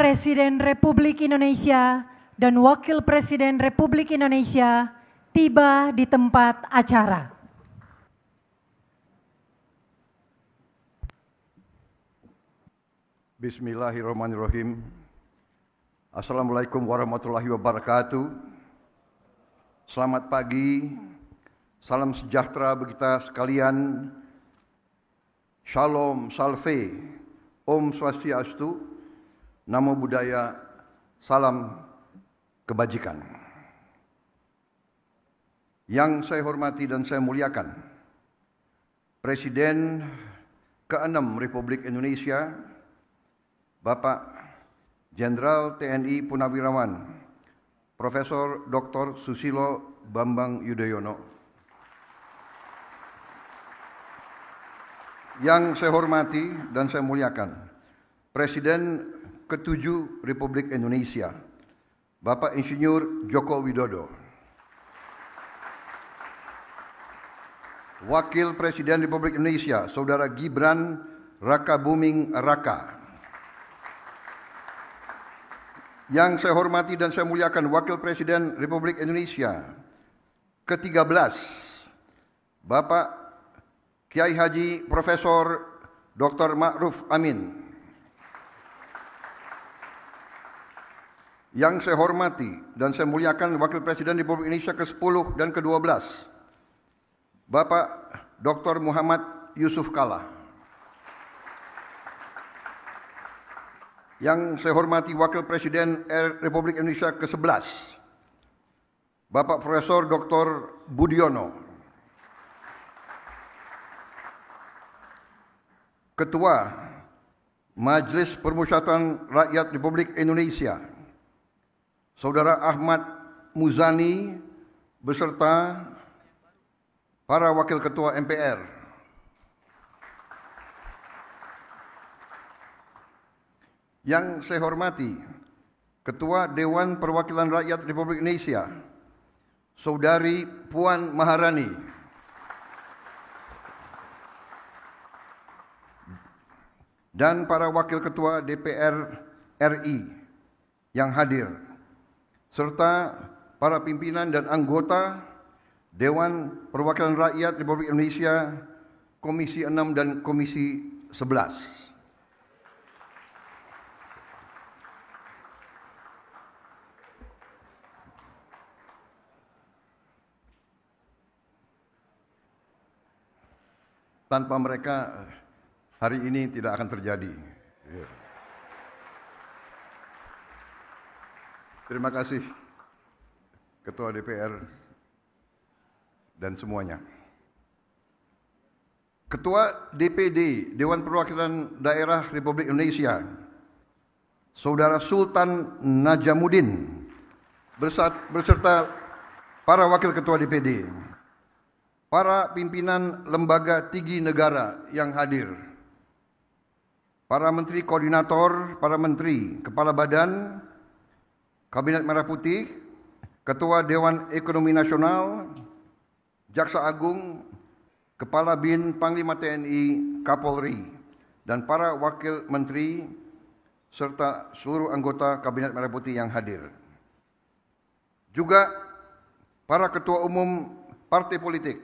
Presiden Republik Indonesia dan Wakil Presiden Republik Indonesia tiba di tempat acara. Bismillahirrahmanirrahim. Assalamualaikum warahmatullahi wabarakatuh. Selamat pagi, salam sejahtera bagi kita sekalian. Shalom, salve, Om Swastiastu, Namo Buddhaya, salam kebajikan. Yang saya hormati dan saya muliakan, Presiden ke-6 Republik Indonesia, Bapak Jenderal TNI Purnawirawan Profesor Dr. Susilo Bambang Yudhoyono. Yang saya hormati dan saya muliakan, Presiden ke-7 Republik Indonesia, Bapak Insinyur Joko Widodo. Wakil Presiden Republik Indonesia, Saudara Gibran Rakabuming Raka. Yang saya hormati dan saya muliakan, Wakil Presiden Republik Indonesia ke-13, Bapak Kiai Haji Profesor Dr. Ma'ruf Amin. Yang saya hormati dan saya muliakan, Wakil Presiden Republik Indonesia ke-10 dan ke-12, Bapak Dr. Muhammad Yusuf Kalla. Yang saya hormati, Wakil Presiden Republik Indonesia ke-11, Bapak Profesor Dr. Budiono. Ketua Majelis Permusyawaratan Rakyat Republik Indonesia, Saudara Ahmad Muzani beserta para Wakil Ketua MPR. Yang saya hormati, Ketua Dewan Perwakilan Rakyat Republik Indonesia, Saudari Puan Maharani. Dan para Wakil Ketua DPR RI yang hadir, serta para pimpinan dan anggota Dewan Perwakilan Rakyat Republik Indonesia Komisi 6 dan Komisi 11. Tanpa mereka hari ini tidak akan terjadi. Terima kasih Ketua DPR dan semuanya. Ketua DPD Dewan Perwakilan Daerah Republik Indonesia, Saudara Sultan Najamuddin beserta para Wakil Ketua DPD, para pimpinan lembaga tinggi negara yang hadir, para Menteri Koordinator, para Menteri, Kepala Badan, Kabinet Merah Putih, Ketua Dewan Ekonomi Nasional, Jaksa Agung, Kepala BIN, Panglima TNI, Kapolri, dan para Wakil Menteri, serta seluruh anggota Kabinet Merah Putih yang hadir. Juga para Ketua Umum Partai Politik,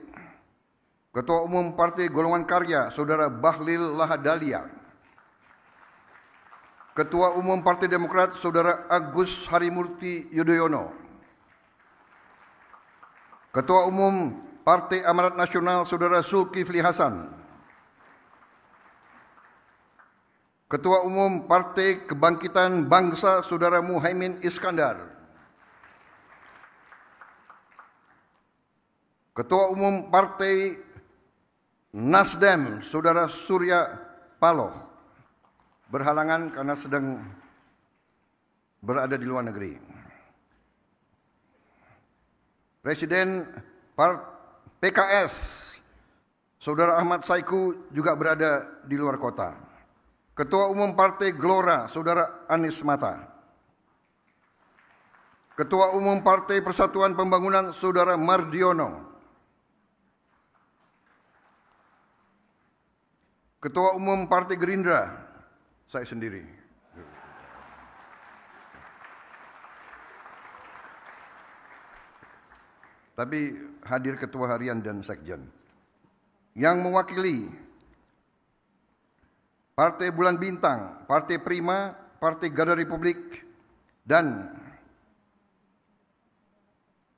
Ketua Umum Partai Golongan Karya, Saudara Bahlil Lahadalia, Ketua Umum Partai Demokrat, Saudara Agus Harimurti Yudhoyono, Ketua Umum Partai Amanat Nasional, Saudara Zulkifli Hasan, Ketua Umum Partai Kebangkitan Bangsa, Saudara Muhaimin Iskandar, Ketua Umum Partai Nasdem, Saudara Surya Paloh, berhalangan karena sedang berada di luar negeri. Presiden PKS, Saudara Ahmad Saiku, juga berada di luar kota. Ketua Umum Partai Gelora, Saudara Anies Mata. Ketua Umum Partai Persatuan Pembangunan, Saudara Mardiono. Ketua Umum Partai Gerindra, saya sendiri. tapi hadir Ketua Harian dan Sekjen. Yang mewakili Partai Bulan Bintang, Partai Prima, Partai Garda Republik, dan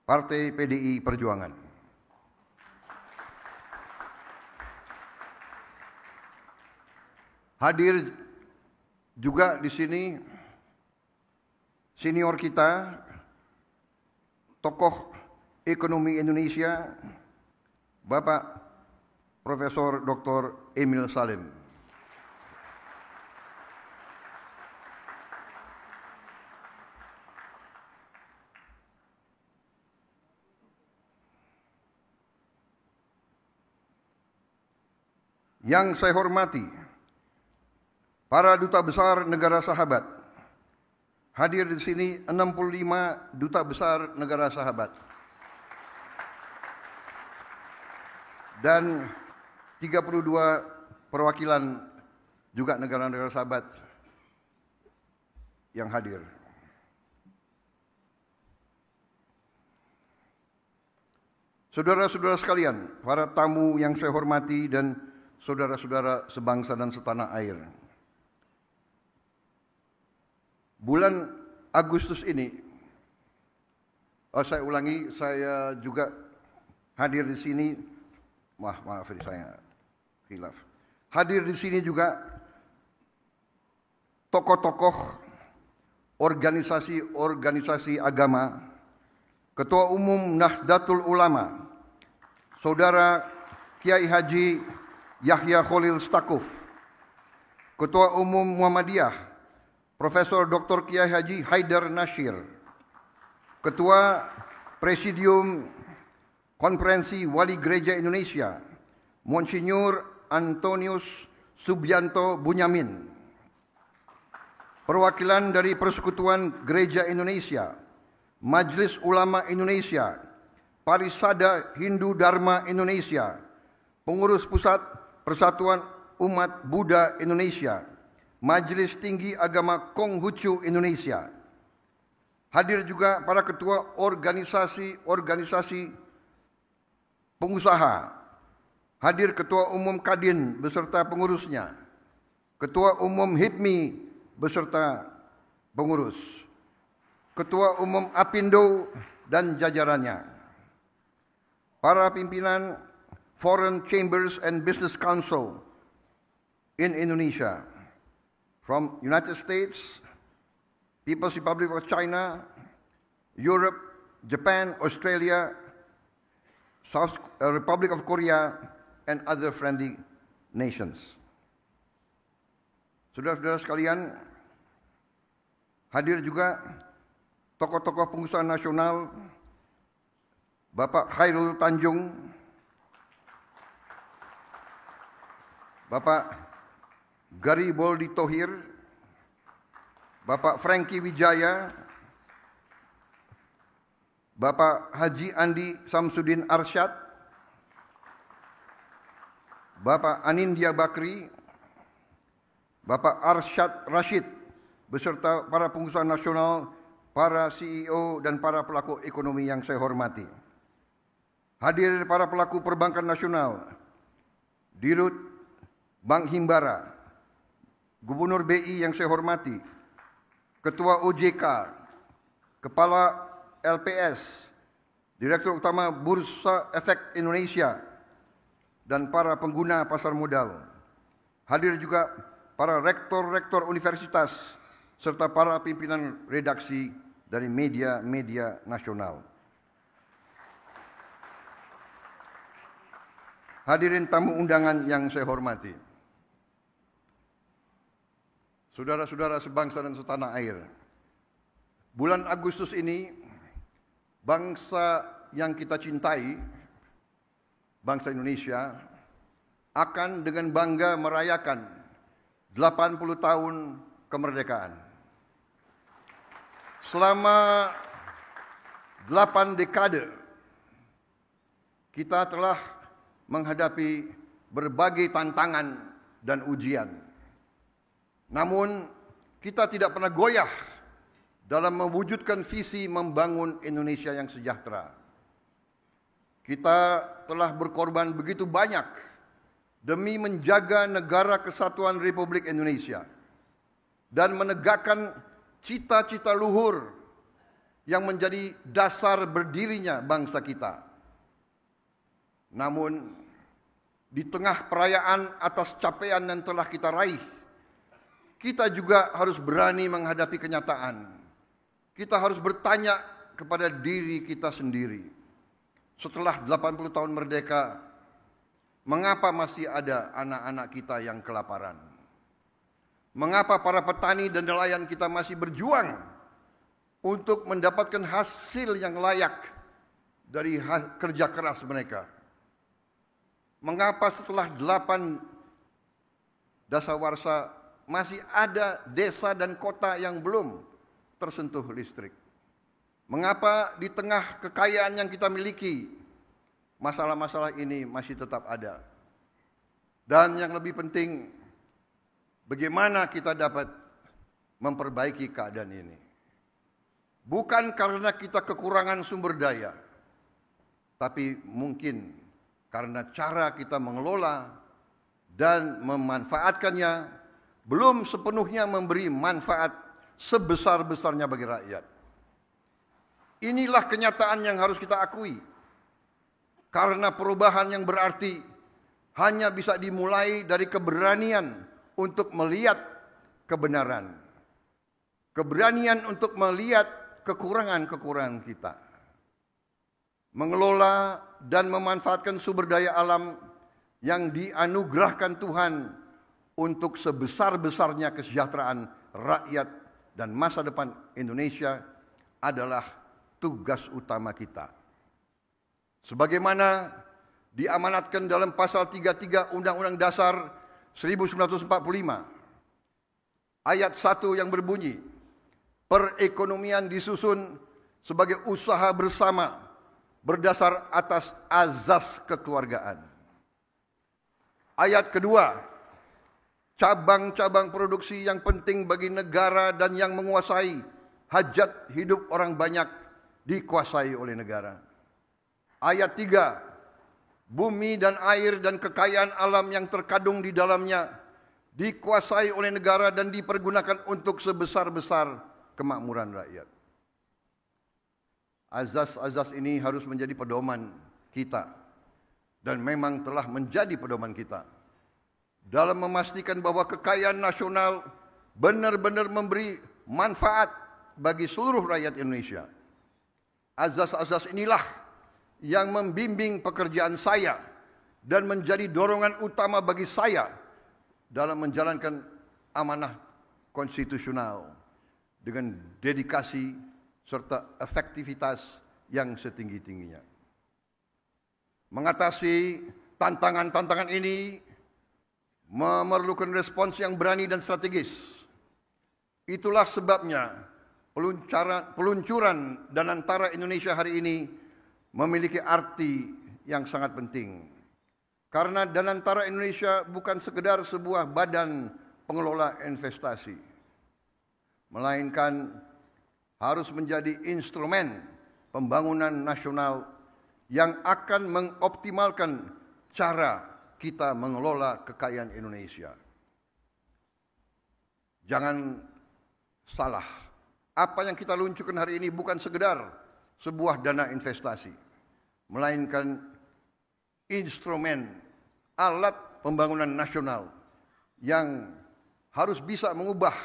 Partai PDI Perjuangan. Hadir juga di sini senior kita, tokoh ekonomi Indonesia, Bapak Profesor Dr. Emil Salim. Yang saya hormati, para duta besar negara sahabat. Hadir di sini 65 duta besar negara sahabat. Dan 32 perwakilan juga negara-negara sahabat yang hadir. Saudara-saudara sekalian, para tamu yang saya hormati dan saudara-saudara sebangsa dan setanah air. Bulan Agustus ini, saya ulangi, saya juga hadir di sini. Maaf saya khilaf. Hadir di sini juga tokoh-tokoh organisasi agama, Ketua Umum Nahdlatul Ulama, Saudara Kiai Haji Yahya Khalil Stakuf, Ketua Umum Muhammadiyah, Profesor Dr. Kiai Haji Haidar Nasir, Ketua Presidium Konferensi Wali Gereja Indonesia, Monsinyur Antonius Subianto Bunyamin, perwakilan dari Persekutuan Gereja Indonesia, Majelis Ulama Indonesia, Parisada Hindu Dharma Indonesia, Pengurus Pusat Persatuan Umat Buddha Indonesia, Majelis Tinggi Agama Konghucu Indonesia. Hadir juga para ketua organisasi pengusaha. Hadir Ketua Umum Kadin beserta pengurusnya, Ketua Umum HIPMI beserta pengurus, Ketua Umum Apindo dan jajarannya, para pimpinan Foreign Chambers and Business Council in Indonesia, from United States, People's Republic of China, Europe, Japan, Australia, South Republic of Korea, and other friendly nations. Saudara-saudara sekalian, hadir juga tokoh-tokoh pengusaha nasional, Bapak Khairul Tanjung, Bapak Gariboldi Thohir, Bapak Franky Wijaya, Bapak Haji Andi Samsudin Arsyad, Bapak Anindya Bakri, Bapak Arsyad Rashid, beserta para pengusaha nasional, para CEO dan para pelaku ekonomi yang saya hormati. Hadir para pelaku perbankan nasional, Dirut Bank Himbara, Gubernur BI yang saya hormati, Ketua OJK, Kepala LPS, Direktur Utama Bursa Efek Indonesia, dan para pengguna pasar modal. Hadir juga para rektor-rektor universitas, serta para pimpinan redaksi dari media-media nasional. Hadirin tamu undangan yang saya hormati, saudara-saudara sebangsa dan setanah air, bulan Agustus ini bangsa yang kita cintai, bangsa Indonesia, akan dengan bangga merayakan 80 tahun kemerdekaan. Selama 8 dekade, kita telah menghadapi berbagai tantangan dan ujian. Namun, kita tidak pernah goyah dalam mewujudkan visi membangun Indonesia yang sejahtera. Kita telah berkorban begitu banyak demi menjaga negara kesatuan Republik Indonesia dan menegakkan cita-cita luhur yang menjadi dasar berdirinya bangsa kita. Namun, di tengah perayaan atas capaian yang telah kita raih, kita juga harus berani menghadapi kenyataan. Kita harus bertanya kepada diri kita sendiri. Setelah 80 tahun merdeka, mengapa masih ada anak-anak kita yang kelaparan? Mengapa para petani dan nelayan kita masih berjuang untuk mendapatkan hasil yang layak dari kerja keras mereka? Mengapa setelah 8 dasawarsa masih ada desa dan kota yang belum tersentuh listrik? Mengapa di tengah kekayaan yang kita miliki, masalah-masalah ini masih tetap ada? Dan yang lebih penting, bagaimana kita dapat memperbaiki keadaan ini? Bukan karena kita kekurangan sumber daya, tapi mungkin karena cara kita mengelola dan memanfaatkannya belum sepenuhnya memberi manfaat sebesar-besarnya bagi rakyat. Inilah kenyataan yang harus kita akui. Karena perubahan yang berarti hanya bisa dimulai dari keberanian untuk melihat kebenaran. Keberanian untuk melihat kekurangan-kekurangan kita. Mengelola dan memanfaatkan sumber daya alam yang dianugerahkan Tuhan untuk sebesar-besarnya kesejahteraan rakyat dan masa depan Indonesia adalah tugas utama kita. Sebagaimana diamanatkan dalam pasal 33 Undang-Undang Dasar 1945, ayat 1 yang berbunyi, perekonomian disusun sebagai usaha bersama berdasar atas azas kekeluargaan. Ayat kedua, cabang-cabang produksi yang penting bagi negara dan yang menguasai hajat hidup orang banyak dikuasai oleh negara. Ayat 3, bumi dan air dan kekayaan alam yang terkandung di dalamnya dikuasai oleh negara dan dipergunakan untuk sebesar-besar kemakmuran rakyat. Azas-azas ini harus menjadi pedoman kita dan memang telah menjadi pedoman kita dalam memastikan bahwa kekayaan nasional benar-benar memberi manfaat bagi seluruh rakyat Indonesia. Azas-azas inilah yang membimbing pekerjaan saya dan menjadi dorongan utama bagi saya dalam menjalankan amanah konstitusional dengan dedikasi serta efektivitas yang setinggi-tingginya. Mengatasi tantangan-tantangan ini memerlukan respons yang berani dan strategis. Itulah sebabnya peluncuran Danantara Indonesia hari ini memiliki arti yang sangat penting. Karena Danantara Indonesia bukan sekedar sebuah badan pengelola investasi, melainkan harus menjadi instrumen pembangunan nasional yang akan mengoptimalkan cara kita mengelola kekayaan Indonesia. Jangan salah, apa yang kita luncurkan hari ini bukan sekedar sebuah dana investasi, melainkan instrumen alat pembangunan nasional yang harus bisa mengubah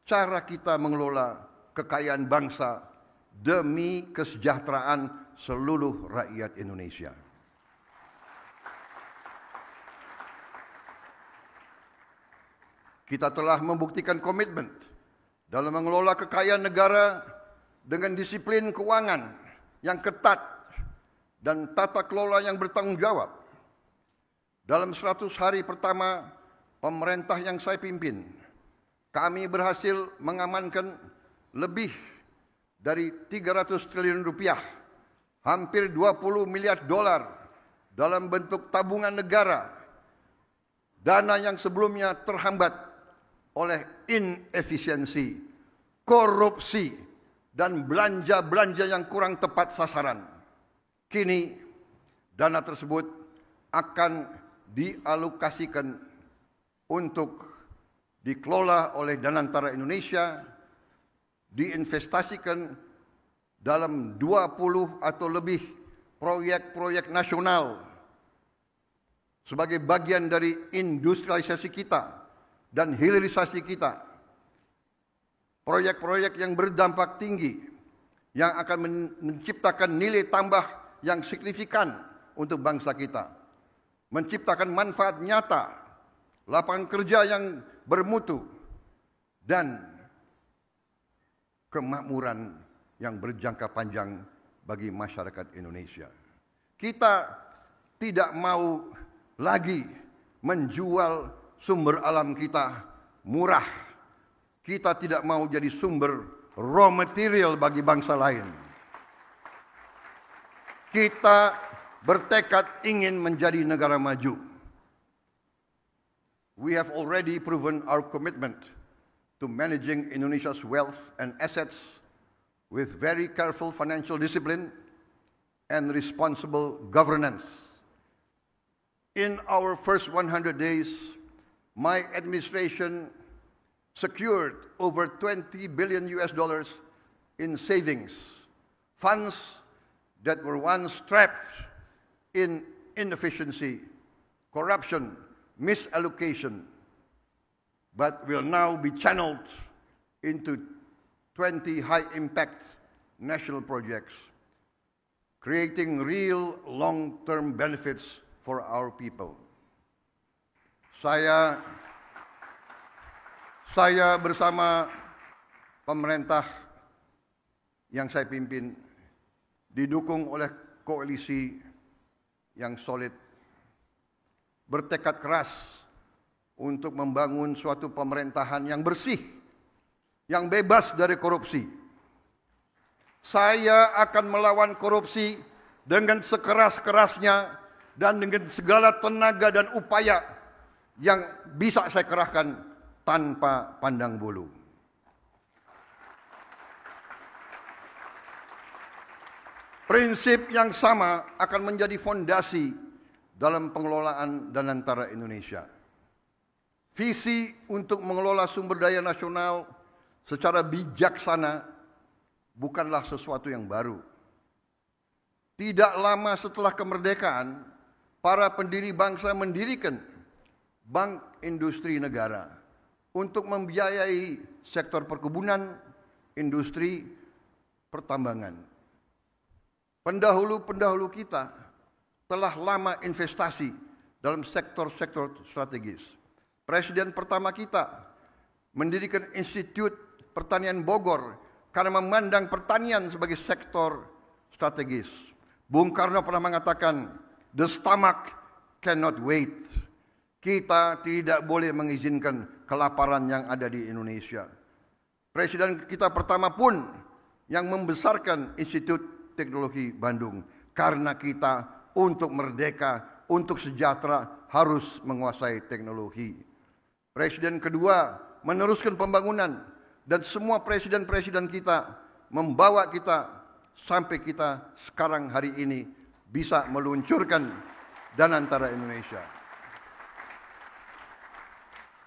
cara kita mengelola kekayaan bangsa demi kesejahteraan seluruh rakyat Indonesia. Kita telah membuktikan komitmen dalam mengelola kekayaan negara dengan disiplin keuangan yang ketat dan tata kelola yang bertanggung jawab. Dalam 100 hari pertama pemerintah yang saya pimpin, kami berhasil mengamankan lebih dari 300 triliun rupiah, hampir 20 miliar dolar dalam bentuk tabungan negara, dana yang sebelumnya terhambat oleh inefisiensi, korupsi, dan belanja-belanja yang kurang tepat sasaran. Kini Dana tersebut akan dialokasikan untuk dikelola oleh Danantara Indonesia, diinvestasikan dalam 20 atau lebih proyek-proyek nasional sebagai bagian dari industrialisasi kita dan hilirisasi kita. Proyek-proyek yang berdampak tinggi, yang akan menciptakan nilai tambah yang signifikan untuk bangsa kita, menciptakan manfaat nyata, lapangan kerja yang bermutu, dan kemakmuran yang berjangka panjang bagi masyarakat Indonesia. Kita tidak mau lagi menjual sumber alam kita murah. Kita tidak mau jadi sumber raw material bagi bangsa lain. Kita bertekad ingin menjadi negara maju. We have already proven our commitment to managing Indonesia's wealth and assets with very careful financial discipline and responsible governance. In our first 100 days, my administration secured over $20 billion in savings, funds that were once trapped in inefficiency, corruption, misallocation, but will now be channeled into 20 high-impact national projects, creating real long-term benefits for our people. Saya bersama pemerintah yang saya pimpin didukung oleh koalisi yang solid, bertekad keras untuk membangun suatu pemerintahan yang bersih, yang bebas dari korupsi. Saya akan melawan korupsi dengan sekeras-kerasnya dan dengan segala tenaga dan upaya yang bisa saya kerahkan tanpa pandang bulu. Prinsip yang sama akan menjadi fondasi dalam pengelolaan Danantara Indonesia. Visi untuk mengelola sumber daya nasional secara bijaksana bukanlah sesuatu yang baru. Tidak lama setelah kemerdekaan, para pendiri bangsa mendirikan Bank Industri Negara untuk membiayai sektor perkebunan, industri, pertambangan. Pendahulu-pendahulu kita telah lama investasi dalam sektor-sektor strategis. Presiden pertama kita mendirikan Institut Pertanian Bogor karena memandang pertanian sebagai sektor strategis. Bung Karno pernah mengatakan, "The stomach cannot wait." Kita tidak boleh mengizinkan kelaparan yang ada di Indonesia. Presiden kita pertama pun yang membesarkan Institut Teknologi Bandung karena kita untuk merdeka, untuk sejahtera harus menguasai teknologi. Presiden kedua meneruskan pembangunan dan semua presiden-presiden kita membawa kita sampai kita sekarang hari ini bisa meluncurkan Danantara Indonesia.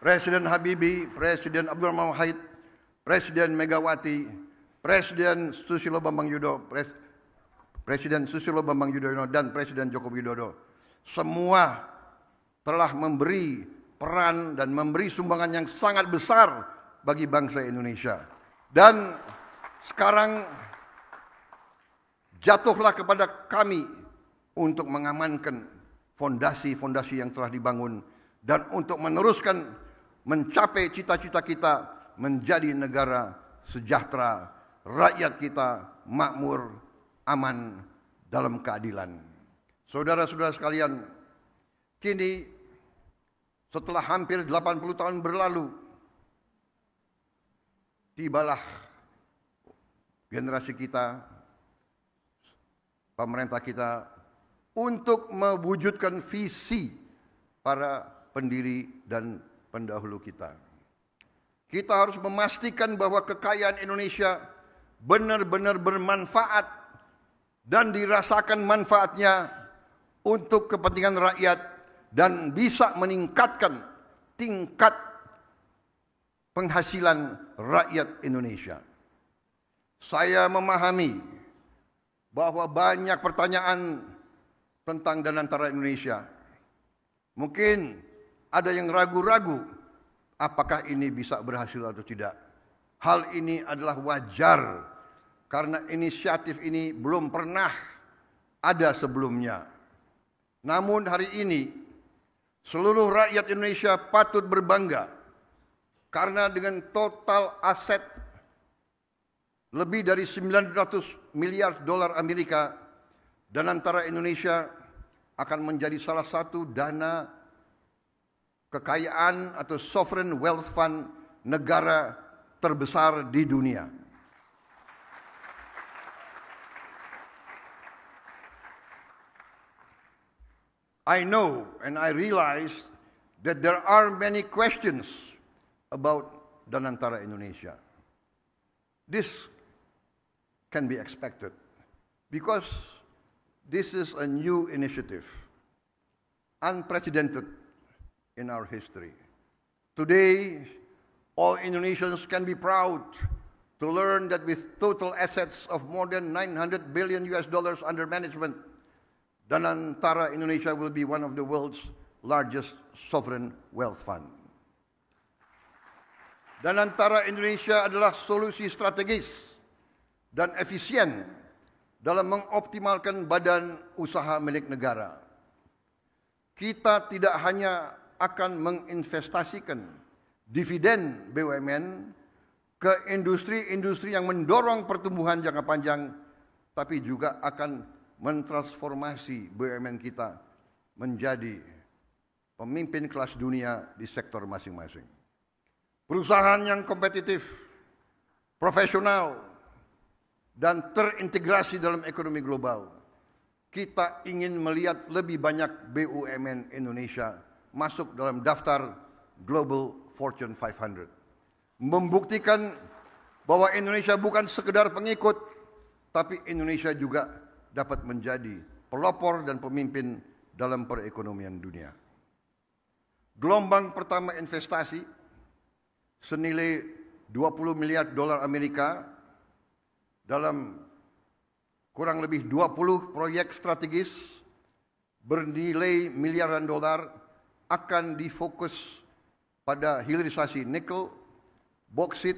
Presiden Habibie, Presiden Abdurrahman Wahid, Presiden Megawati, Presiden Susilo Bambang Yudhoyono, Presiden Susilo Bambang Yudhoyono dan Presiden Joko Widodo semua telah memberi peran dan memberi sumbangan yang sangat besar bagi bangsa Indonesia. Dan sekarang jatuhlah kepada kami untuk mengamankan fondasi-fondasi yang telah dibangun dan untuk meneruskan mencapai cita-cita kita menjadi negara sejahtera, rakyat kita makmur, aman, dalam keadilan. Saudara-saudara sekalian, kini setelah hampir 80 tahun berlalu, tibalah generasi kita, pemerintah kita untuk mewujudkan visi para pendiri dan pendahulu kita. Kita harus memastikan bahwa kekayaan Indonesia benar-benar bermanfaat dan dirasakan manfaatnya untuk kepentingan rakyat dan bisa meningkatkan tingkat penghasilan rakyat Indonesia. Saya memahami bahwa banyak pertanyaan tentang Danantara Indonesia. Mungkin ada yang ragu-ragu apakah ini bisa berhasil atau tidak. Hal ini adalah wajar karena inisiatif ini belum pernah ada sebelumnya. Namun hari ini seluruh rakyat Indonesia patut berbangga karena dengan total aset lebih dari 900 miliar dolar Amerika, Danantara Indonesia akan menjadi salah satu dana kekayaan atau sovereign wealth fund negara terbesar di dunia. I know and I realize that there are many questions about Danantara Indonesia. This can be expected because this is a new initiative, unprecedented in our history. Today, all Indonesians can be proud to learn that with total assets of more than 900 billion US dollars under management, Danantara Indonesia will be one of the world's largest sovereign wealth fund. Danantara Indonesia adalah solusi strategis dan efisien dalam mengoptimalkan badan usaha milik negara. Kita tidak hanya akan menginvestasikan dividen BUMN ke industri-industri yang mendorong pertumbuhan jangka panjang, tapi juga akan mentransformasi BUMN kita menjadi pemimpin kelas dunia di sektor masing-masing. Perusahaan yang kompetitif, profesional, dan terintegrasi dalam ekonomi global. Kita ingin melihat lebih banyak BUMN Indonesia masuk dalam daftar Global Fortune 500. Membuktikan bahwa Indonesia bukan sekedar pengikut, tapi Indonesia juga dapat menjadi pelopor dan pemimpin dalam perekonomian dunia. Gelombang pertama investasi senilai 20 miliar dolar Amerika dalam kurang lebih 20 proyek strategis bernilai miliaran dolar akan difokus pada hilirisasi nikel, boksit,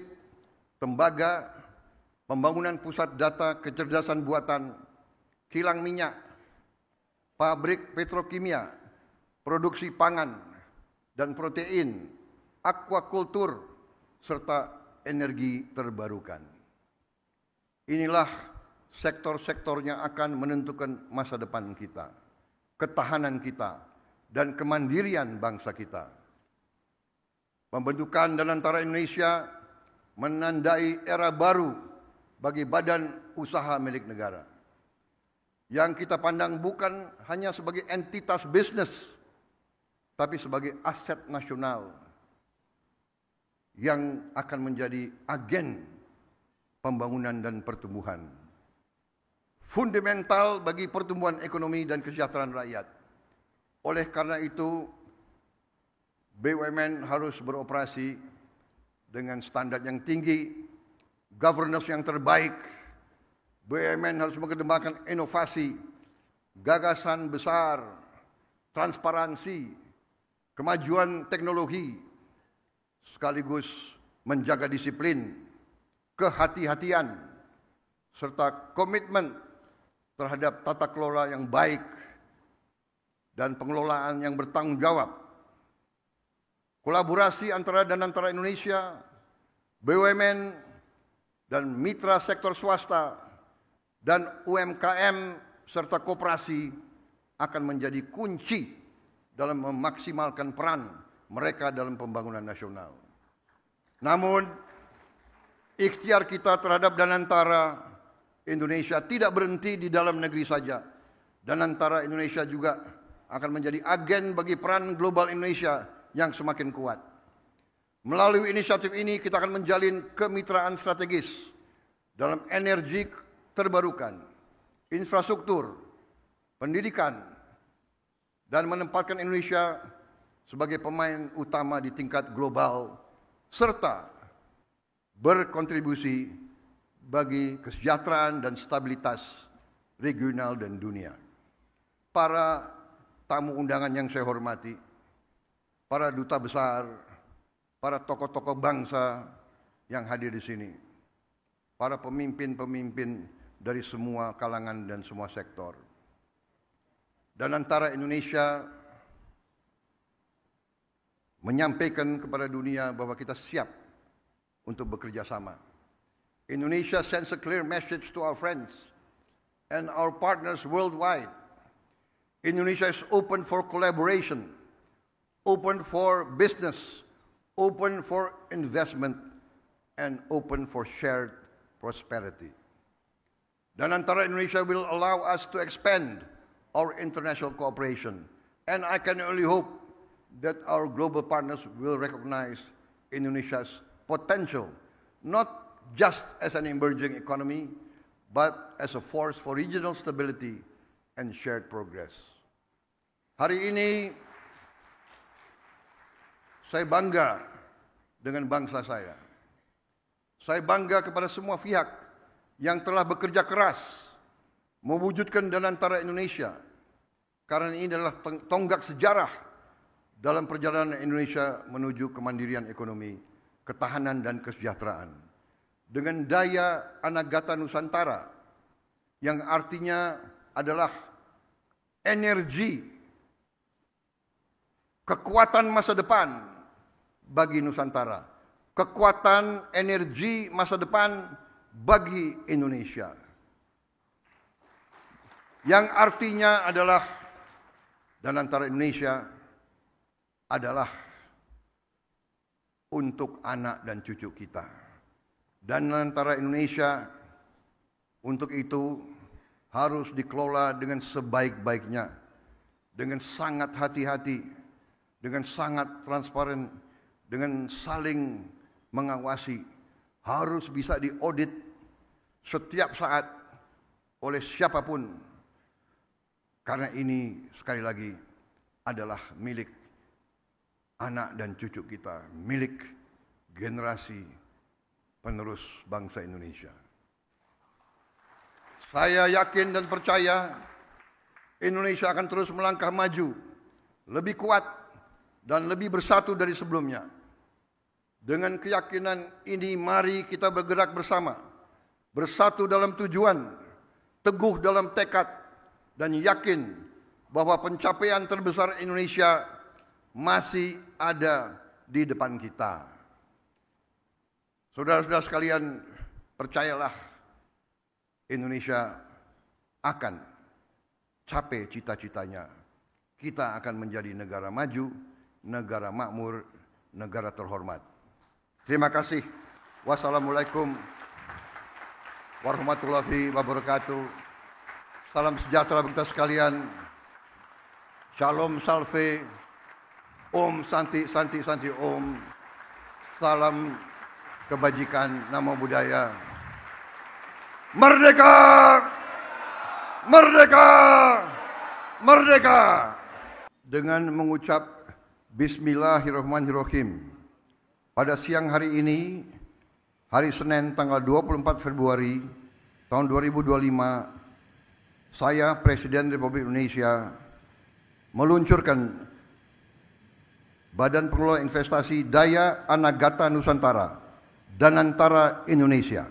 tembaga, pembangunan pusat data kecerdasan buatan, kilang minyak, pabrik petrokimia, produksi pangan dan protein, aquakultur, serta energi terbarukan. Inilah sektor-sektornya akan menentukan masa depan kita, ketahanan kita, dan kemandirian bangsa kita. Pembentukan Danantara Indonesia menandai era baru bagi badan usaha milik negara, yang kita pandang bukan hanya sebagai entitas bisnis, tapi sebagai aset nasional yang akan menjadi agen pembangunan dan pertumbuhan. Fundamental bagi pertumbuhan ekonomi dan kesejahteraan rakyat. Oleh karena itu, BUMN harus beroperasi dengan standar yang tinggi, governance yang terbaik. BUMN harus mengembangkan inovasi, gagasan besar, transparansi, kemajuan teknologi, sekaligus menjaga disiplin, kehati-hatian, serta komitmen terhadap tata kelola yang baik dan pengelolaan yang bertanggung jawab. Kolaborasi antara Danantara Indonesia, BUMN, dan mitra sektor swasta, dan UMKM serta koperasi akan menjadi kunci dalam memaksimalkan peran mereka dalam pembangunan nasional. Namun, ikhtiar kita terhadap Danantara Indonesia tidak berhenti di dalam negeri saja. Danantara Indonesia juga akan menjadi agen bagi peran global Indonesia yang semakin kuat. Melalui inisiatif ini kita akan menjalin kemitraan strategis dalam energi terbarukan, infrastruktur, pendidikan, dan menempatkan Indonesia sebagai pemain utama di tingkat global serta berkontribusi bagi kesejahteraan dan stabilitas regional dan dunia. Para tamu undangan yang saya hormati, para duta besar, para tokoh-tokoh bangsa yang hadir di sini, para pemimpin-pemimpin dari semua kalangan dan semua sektor. Dan antara Indonesia menyampaikan kepada dunia bahwa kita siap untuk bekerja sama. Indonesia sends a clear message to our friends and our partners worldwide. Indonesia is open for collaboration, open for business, open for investment, and open for shared prosperity. Dan antara Indonesia will allow us to expand our international cooperation. And I can only hope that our global partners will recognize Indonesia's potential, not just as an emerging economy, but as a force for regional stability and shared progress. Hari ini saya bangga dengan bangsa saya. Saya bangga kepada semua pihak yang telah bekerja keras mewujudkan Danantara Indonesia, karena ini adalah tonggak sejarah dalam perjalanan Indonesia menuju kemandirian ekonomi, ketahanan dan kesejahteraan. Dengan daya Anagata Nusantara yang artinya adalah energi, kekuatan masa depan bagi Nusantara, kekuatan energi masa depan bagi Indonesia. Yang artinya adalah Danantara Indonesia adalah untuk anak dan cucu kita. Danantara Indonesia untuk itu harus dikelola dengan sebaik-baiknya, dengan sangat hati-hati, dengan sangat transparan, dengan saling mengawasi, harus bisa diaudit setiap saat oleh siapapun. Karena ini sekali lagi adalah milik anak dan cucu kita, milik generasi penerus bangsa Indonesia. Saya yakin dan percaya Indonesia akan terus melangkah maju, lebih kuat dan lebih bersatu dari sebelumnya. Dengan keyakinan ini, mari kita bergerak bersama, bersatu dalam tujuan, teguh dalam tekad, dan yakin bahwa pencapaian terbesar Indonesia masih ada di depan kita. Saudara-saudara sekalian, percayalah, Indonesia akan capai cita-citanya. Kita akan menjadi negara maju, negara makmur, negara terhormat. Terima kasih. Wassalamualaikum warahmatullahi wabarakatuh. Salam sejahtera bagi kita sekalian. Shalom salve. Om Santi Santi Santi Om. Salam kebajikan, namo buddhaya. Merdeka! Merdeka! Merdeka! Dengan mengucap Bismillahirrahmanirrahim. Pada siang hari ini, hari Senin tanggal 24 Februari tahun 2025, saya Presiden Republik Indonesia meluncurkan Badan Pengelola Investasi Daya Anagata Nusantara, Danantara Indonesia.